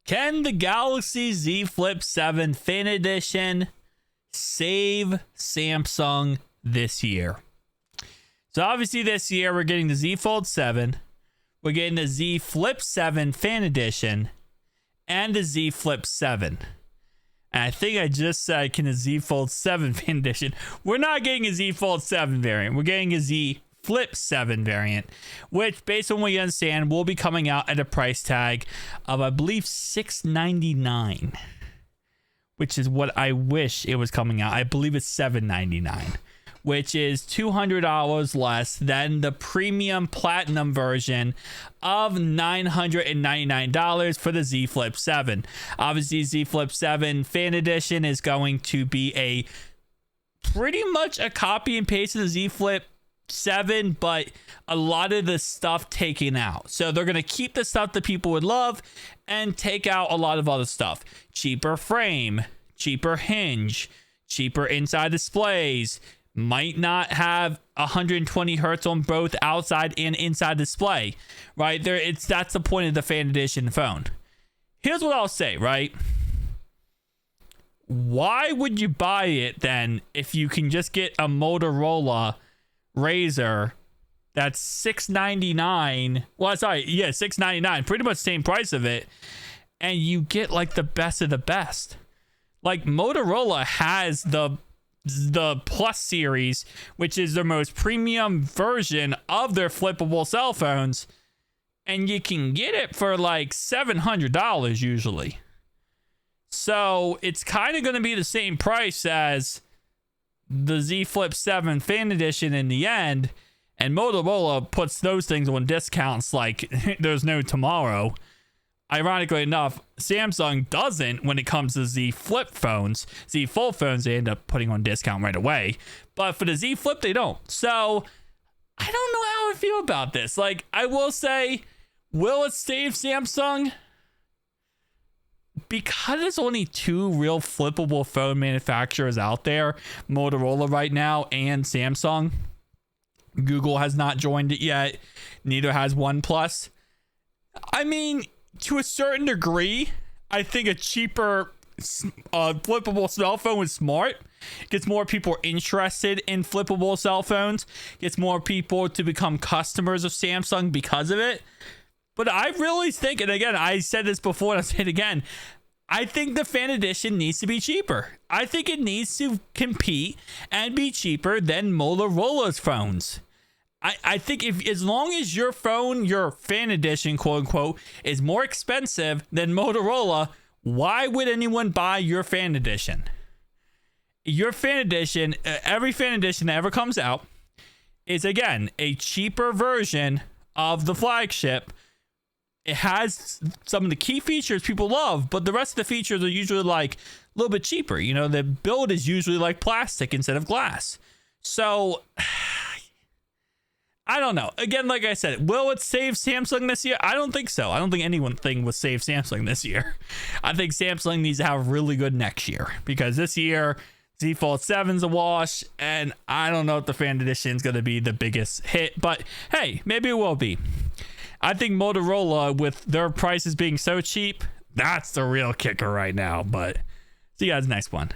Can the Galaxy Z Flip 7 Fan Edition save Samsung this year? So obviously this year we're getting the Z Fold 7, we're getting the Z Flip 7 Fan Edition, and the Z Flip 7. And I think I just said, can a Z Fold 7 Fan Edition? We're not getting a Z Fold 7 variant. We're getting a Z Flip 7 variant, which, based on what you understand, will be coming out at a price tag of, I believe, $699, which is what I wish it was coming out. I believe it's $799, which is $200 less than the premium platinum version of $999 for the Z Flip 7. Obviously, Z Flip 7 Fan Edition is going to be a pretty much a copy and paste of the Z Flip 7, but a lot of the stuff taken out. So they're going to keep the stuff that people would love and take out a lot of other stuff. Cheaper frame, cheaper hinge, cheaper inside displays, might not have 120 hertz on both outside and inside display, right? That's the point of the Fan Edition phone. Here's what I'll say, right? Why would you buy it then if you can just get a Motorola Razr that's $699? Well, sorry, yeah, $699, pretty much the same price of it, and you get like the best of the best. Like, Motorola has the Plus series, which is the most premium version of their flippable cell phones, and you can get it for like $700 usually. So it's kind of going to be the same price as the Z Flip 7 Fan Edition in the end, and Motorola puts those things on discounts like there's no tomorrow. Ironically enough, Samsung doesn't when it comes to Z Flip phones. Z Fold phones, they end up putting on discount right away. But for the Z Flip, they don't. So I don't know how I feel about this. Like, I will say, will it save Samsung? Because there's only two real flippable phone manufacturers out there, Motorola right now and Samsung. Google has not joined it yet. Neither has OnePlus. I mean, to a certain degree, I think a cheaper flippable cell phone is smart. Gets more people interested in flippable cell phones. Gets more people to become customers of Samsung because of it. But I really think, and again, I said this before and I'll say it again, I think the Fan Edition needs to be cheaper. I think it needs to compete and be cheaper than Motorola's phones. I think if, as long as your phone, your Fan Edition, quote unquote, is more expensive than Motorola, why would anyone buy your Fan Edition? Your Fan Edition, every Fan Edition that ever comes out is, again, a cheaper version of the flagship. It has some of the key features people love, but the rest of the features are usually like a little bit cheaper. You know, the build is usually like plastic instead of glass. So I don't know. Again, like I said, will it save Samsung this year? I don't think so. I don't think anything will save Samsung this year. I think Samsung needs to have really good next year, because this year Z Fold 7's a wash, and I don't know if the Fan Edition is going to be the biggest hit, but hey, maybe it will be. I think Motorola, with their prices being so cheap, that's the real kicker right now. But see you guys next one.